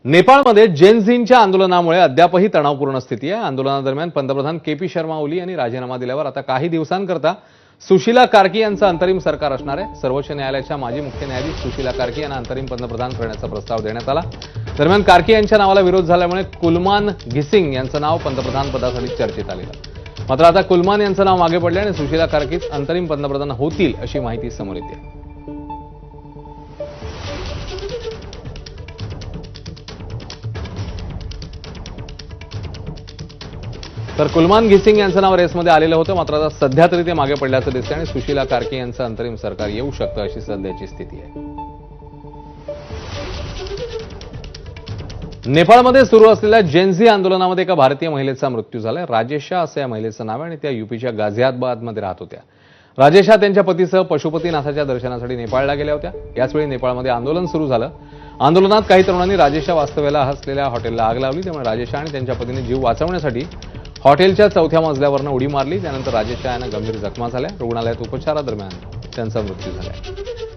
नेपाळमध्ये जेन झींच्या आंदोलनामुळे अद्यापही तणावपूर्ण स्थिती आहे। आंदोलनादरम्यान पंतप्रधान के.पी. शर्मा ओली यांनी राजीनामा दिल्यावर आता काही दिवसांकरता सुशीला कार्की यांचं अंतरिम सरकार असणार आहे। सर्वोच्च न्यायालयाच्या माजी मुख्य न्यायाधीश सुशीला कार्की यांना अंतरिम पंतप्रधान करण्याचा प्रस्ताव देण्यात आला। दरम्यान कार्की यांच्या नावाला विरोध झाल्यामुळे कुलमान घिसिंग यांचं नाव पंतप्रधान पदासाठी चर्चेत आलं। मात्र आता कुलमान यांचं नाव मागे पडले आणि सुशीला कार्कीच अंतरिम पंतप्रधान होतील अशी माहिती समोर येते। तर कुलमान घिसिंग यांचं नाव रेसमध्ये आलेलं होतं, मात्र आता सध्या तरी ते मागे पडल्याचं दिसतं आणि सुशीला कार्की यांचं अंतरिम सरकार येऊ शकतं अशी सध्याची स्थिती आहे। नेपाळमध्ये सुरू असलेल्या जेन झी आंदोलनामध्ये एका भारतीय महिलेचा मृत्यू झालाय। राजेशा असं या महिलेचं नाव आहे आणि त्या यूपीच्या गाझियाबादमध्ये राहत होत्या। राजेशा त्यांच्या पतीसह पशुपतीनाथाच्या दर्शनासाठी नेपाळला गेल्या होत्या। याचवेळी नेपाळमध्ये आंदोलन सुरू झालं। आंदोलनात काही तरुणांनी राजेशा वास्तव्याला असलेल्या हॉटेलला आग लावली। त्यामुळे राजेशा आणि त्यांच्या पतीने जीव वाचवण्यासाठी हॉटेलच्या चौथ्या मजल्यावरनं उडी मारली। त्यानंतर राजेशा यांना गंभीर जखमा झाल्या। रुग्णालयात उपचारादरम्यान त्यांचा मृत्यू झाला।